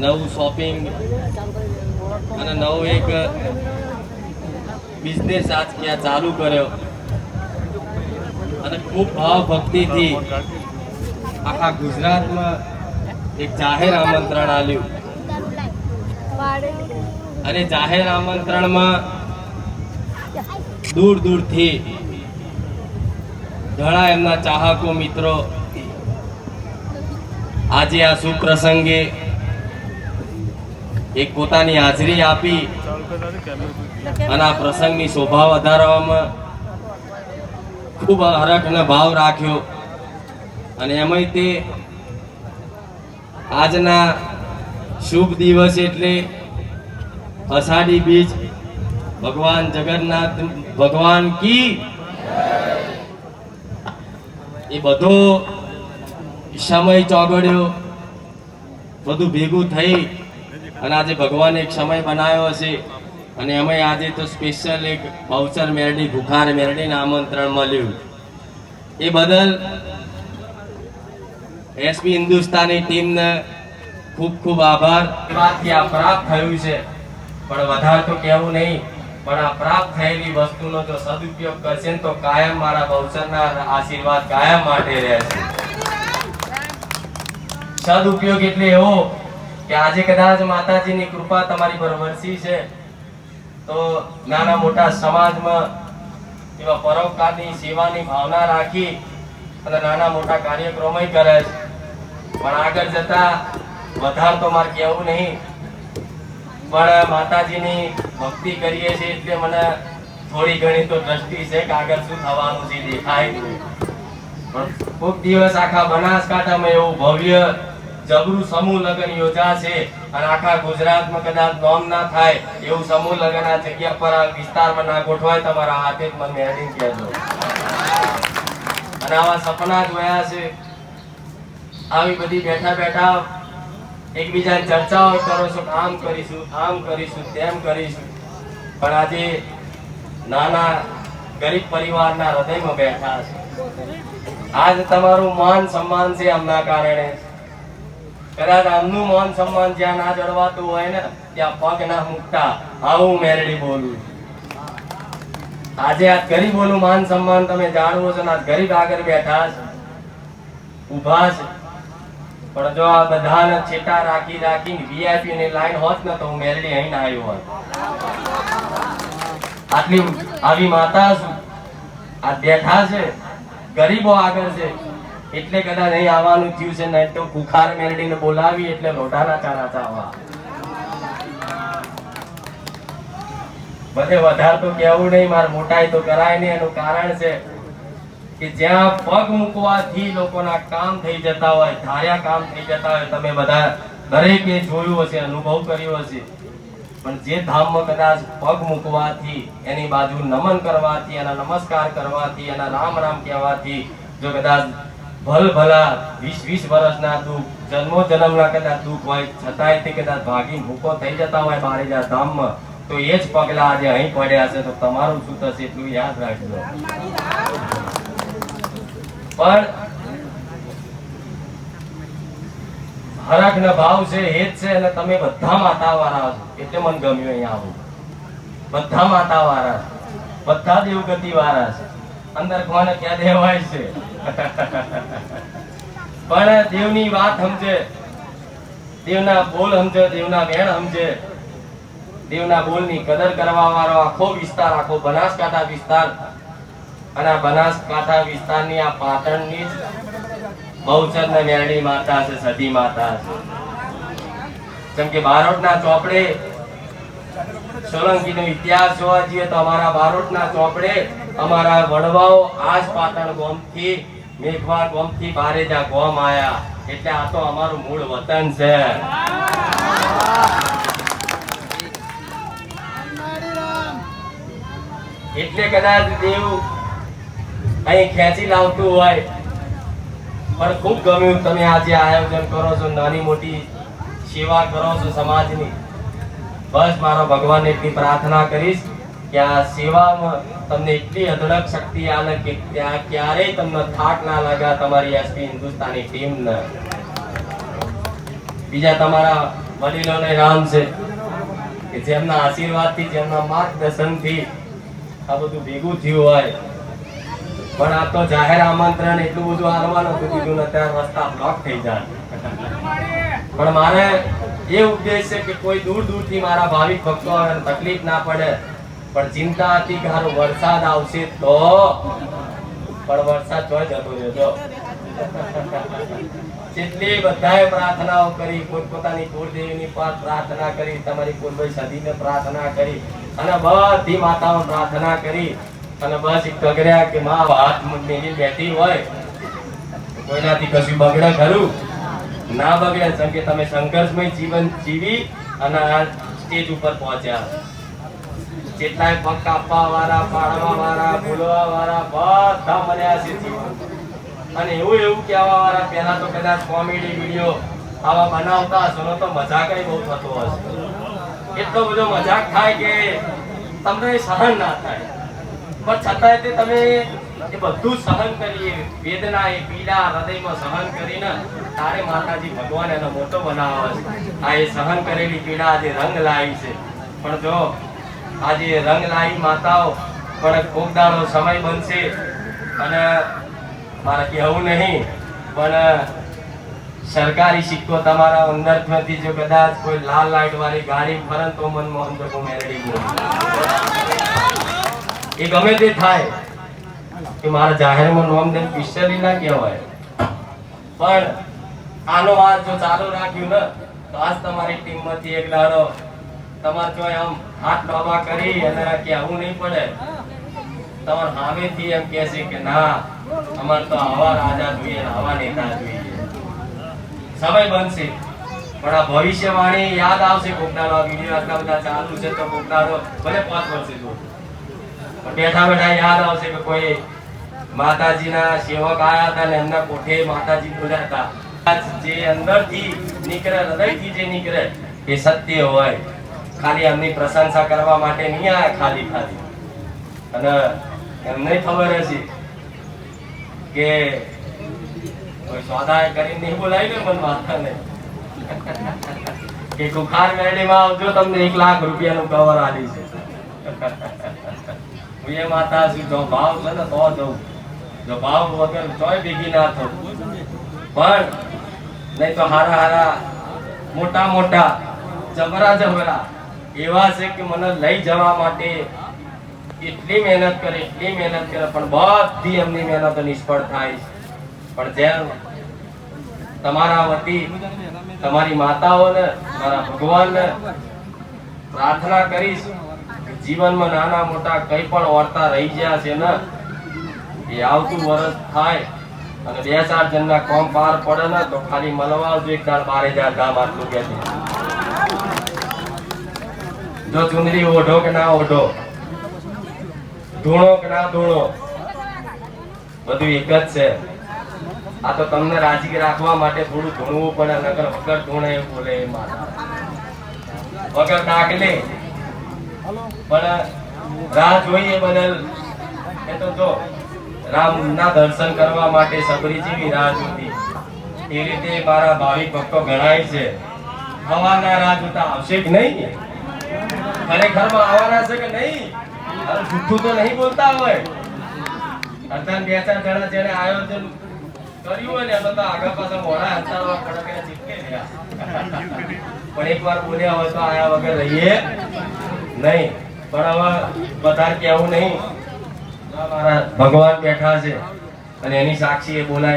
નવું શોપિંગ અને નવો એક બિઝનેસ આજથી ચાલુ કર્યો અને ખૂબ ભાવ ભક્તિથી આખા ગુજરાતમાં એક જાહેર આમંત્રણ આપ્યું અને જાહેર આમંત્રણમાં દૂર દૂરથી ઘણા એમના ચાહકો મિત્રો આજે આ સુપ્રસંગે એક પોતાની હાજરી આપી અને આ પ્રસંગની શોભા વધારવામાં ખૂબ હરખ અને ભાવ રાખ્યો અને એમાંય તે આજના શુભ દિવસ એટલે અષાઢી બીજ ભગવાન જગન્નાથ ભગવાન કી એ બધો સમય ચોગડ્યો બધું ભેગું થઈ અને આજે ભગવાને એક સમય બનાવ્યો હશે અને એમાંય આજે તો સ્પેશિયલ એક ભાવચર મેરડી ભુખાર મેરડીને આમંત્રણ મળ્યું એ બદલ એસપી હિન્દુસ્તાની ટીમને ખૂબ ખૂબ આભાર. વાતથી આ પ્રાપ્ત થયું છે પણ વધારે તો કહેવું નહીં, પણ આ પ્રાપ્ત થયેલી વસ્તુનો જો સદુપયોગ કરશે તો કાયમ મારા ભાવચરના આશીર્વાદ કાયમ માટે રહેશે. સદુપયોગ એટલે એવો કે આજે કદાચ માતાજીની કૃપા તમારી પર વરસી છે તો નાના મોટા સમાજમાં એવા પરોપકારની સેવાની ભાવના રાખી અને નાના મોટા કાર્યક્રમો કરે છે. પણ આગળ જતા વધારે તો મારે કહેવું નહીં, પણ માતાજીની ભક્તિ કરીએ છીએ એટલે મને થોડી ઘણી તો દ્રષ્ટિ છે કે આગળ શું થવાનું છે દેખાય. પણ ખૂબ દિવસ આખા બનાસકાંઠામાં એવું ભવ્ય જબરું સમૂહ લગ્ન યોજાશે અને આખા ગુજરાતમાં કદાચ નોમ ના થાય એવું સમૂહ લગ્ન આ જગ્યા પર આ વિસ્તારમાં ના ગોઠવાય તમારા હાથે જ મને મેળવીને કહેજો. અને આવા સપના જોયા છે, આવી બધી બેઠા બેઠા એકબીજાની ચર્ચાઓ કરો છો, આમ કરીશું આમ કરીશું તેમ કરીશું, પણ આજે નાના ગરીબ પરિવારના હૃદયમાં બેઠા છે. આજ તમારું માન સન્માન છે એમના કારણે. કદાચ આમનું માન સન્માન જ્યાં ના જળવાતું હોય ને ત્યાં પગ ના મૂકતા આવું મેરડી બોલું. આજે આ ગરીબોનું માન સન્માન તમે જાણવો છો ને આ ગરીબ આગળ બેઠા છે, ઉભા છે. પણ જો આ બધાને છેટા રાખી રાખીને વીઆઈપી ની લાઈન હોત ને તો હું મેરડી અહીં આવ્યો હોત. આટલી આવી માતા છું, આ બેઠા છે, ગરીબો આગળ છે એટલે કદાચ અહીં આવવાનું થયું છે, નહીં તો ભુખાર મેરડીને બોલાવી એટલે લોઢાના ચારા ચાવા. બધે વધારે તો કેવું નહીં, મારે મોટાઈ તો કરાય નહીં. એનું કારણ છે કે જ્યાં પગ મૂકવાથી લોકોના કામ થઈ જતા હોય, ધાર્યા કામ થઈ જતા હોય, તમે બધા દરેકે જોયું હશે, અનુભવ કર્યો હશે. પણ જે ધામમાં કદાચ પગ મૂકવાથી, એની બાજુ નમન કરવાથી, એના નમસ્કાર કરવાથી, એના રામ રામ કહેવાથી જો કદાચ ભલા 20 વર્ષના દુઃખ, જન્મો જન્મના કદાચ દુઃખ હોય છતાંય તે કદાચ ભાગી ભૂકો થઈ જતા હોય બારેજા ધામમાં, તો એ જ પગલા આજે અહીં પડ્યા છે. તો તમારું શું થશે એટલું યાદ રાખજો. પણ હરખ ને ભાવ છે, હેત છે અને તમે બધા માતા વાળા છો એટલે મને ગમ્યું અહીંયા આવું. બધા માતા વાળા છે, બધા દેવગતિ વાળા છે, અંદર કોને ક્યાં દેવાય છે. પણ દેવની વાત સમજે, દેવના બોલ સમજે, દેવના વેણ સમજે, દેવના બોલની કદર કરવા વાળો આખો વિસ્તાર, આખો બનાસકાંઠા વિસ્તાર અને આ બનાસકાંઠા વિસ્તારની આ પાટણની બહુચર ને મેરડી માતા છે, સતી માતા છે. જેમ કે બારોટના ચોપડે સોલંકી નો ઇતિહાસ જોવા જઈએ તો અમારા બારોટના ચોપડે અમારા વડવાઓ આજ પાટણ ગામથી, મેઘવા ગામથી બારેજા ગામ આયા એટલે આ તો અમારું મૂળ વતન છે. એટલે કદાચ દેવ અહીં ખેંચી લાવતું હોય. પણ ખૂબ ગમ્યું તમે આજે આયોજન કરો છો, નાની મોટી સેવા કરો છો સમાજની. બસ મારો ભગવાન એટલી પ્રાર્થના કરીશ કે આ સેવામાં તમને એટલી અઢળક શક્તિ આલે કે ત્યાં ક્યારેય તમને થાક ના લાગે તમારી એસપી હિન્દુસ્તાની ટીમને. બીજા તમારા વડીલોને રામ છે કે જેમના આશીર્વાદથી જેમના માર્ગદર્શનથી આ બધું ભેગું થયું હોય. પણ આ તો જાહેર આમંત્રણ એટલું બધું હાલવાનું હતું કીધું ને ત્યાં રસ્તા બ્લોક થઈ જાય. પણ મારે એ ઉદ્દેશ છે કે કોઈ દૂર દૂરથી મારા ભાવિક ભક્તો આવે તકલીફ ના પડે. પણ ચિંતા હતી કે હારો વરસાદ આવશે તો, પણ વરસાદ જોઈ જતો રહ્યો. જેટલી બધાએ પ્રાર્થનાઓ કરી, પોતપોતાની કુળદેવીની પર પ્રાર્થના કરી, તમારી કુળભાઈ સદીને પ્રાર્થના કરી અને બધી માતાઓ પ્રાર્થના કરી અને બસ એક ગગર્યા કે માં હાથ મેલી બેઠી હોય કોઈનાથી કશું બગડે ખરું? ના બગડે. જેમ કે તમે સંઘર્ષમય જીવન જીવી અને આ સ્ટેજ ઉપર પહોંચ્યા. જેટલાય પગ કાપવા વાળા, પાડવા વાળા, બોલવા વાળા બધા મળ્યા છે જીવન. અને એવું કહેવા વાળા પહેલા તો કદાચ કોમેડી વિડીયો આવા બનાવતા હશો તો મજાક બહુ થતો હશે. એટલો બધો મજાક થાય કે તમને સહન ના થાય. પણ છતાંય તે તમે એ બધું સહન કરી, વેદના એ પીડા હૃદયમાં સહન કરીને તારે માતાજી ભગવાન એનો મોટો બનાવે છે. આ એ સહન કરેલી પીડા આજે રંગ લાવી છે. પણ જો આજે રંગ લાવી માતાઓ પણ કોક દાડો સમય બનશે અને મારે કહેવું નહીં પણ સરકારી સિક્કો તમારા અંદરથી જો કદાચ કોઈ લાલ લાઈટ વાળી ગાડી ફરે તો મનમોહન તો મેરડી બોલ એ ગમે તે થાય કે મારા જાહેરમાં નોમ દે પિસ્તરી ના કહેવાય. પણ આનો આ જો ચાલુ રાખ્યું ને તો આજ તમારી ટીમમાંથી એક દાડો તમારે જો આમ હાથ ડોબા કરી અને કહેવું નહીં પડે. તમારે સામેથી એમ કહેશે કે ના અમારે તો આવા રાજા જોઈએ, આવા નેતા જોઈએ. સમય બનશે પણ આ ભવિષ્યવાણી યાદ આવશે. કોકડાનો વિડીયો આટલા બધા ચાલુ છે તો કોકડાનો ભલે 5 વર્ષે જો બેઠા બેઠા યાદ આવશે કે કોઈ માતાજીના સેવક આયા હતા ને એમના કોઠે માતાજી બોલ્યા હતા. જે અંદરથી નીકળે, હૃદયથી જે નીકળે એ સત્ય હોય. ખાલી એમની પ્રશંસા કરવા માટે નહીં આયા ખાલી. અને એમને ખબર હશે કે કોઈ સોદા કરીને નહીં બોલાય ને મન માતાને કે કુખાર મેળીમાં આવજો તમને 1 લાખ રૂપિયાનું કવર આલી છે. હું એ માતા છું જો ભાવ છે ને તો જવું, જો ભાવ વગર તોય ભેગી ના થવું. પણ નહીં તો હારા મોટા મોટા જબરા એવા છે કે મને લઈ જવા માટે એટલી મહેનત કરે પણ બધી એમની મહેનત નિષ્ફળ થાય. પણ જેમ તમારા વતી તમારી માતાઓને, મારા ભગવાનને પ્રાર્થના કરીશ જીવનમાં નાના મોટા કઈ પણ વાર્તા રહી ગયા છે ને એ આવતું વર્ષ થાય અને 2-4 જણના કોમ પાર પડે ને તો ખાલી મળવા આવજો. એક દાડ 12,000 ગામ આટલું કે છે. જો ચુંદડી ઓઢો કે ના ઓઢો, ધૂણો કે ના ધૂણો, બધું એક જ છે. આ તો તમને રાજી રાખવા માટે થોડું ધૂણવું પડે, નકર વગર ધૂણે એવું બોલે એ માતા વગર દાખલે. પણ રાહ જોઈએ બદલ એ તો જો રામના દર્શન કરવા માટે સબરી જેવી રાહ જોતી એ રીતે મારા ભાવિક ભક્તો ગણાય છે. હવાના રાહ જોતા આવશે કે નહીં? ખરેખરમાં આવવાના છે કે નહીં? જૂઠું તો નહીં બોલતા હોય. અર્થાત 2-4 જણા જેને આયોજન કર્યું હોય ને તો આગળ પાછળ મોડા હંતાવા પડે ચીપકે રહ્યા. પણ એકવાર બોલ્યા હોય તો આયા વગર રહીએ નહીં. પણ હવે વધારે કહેવું નહીં. મારા ભગવાન બેઠા છે અને એની સાક્ષી એ બોલાય.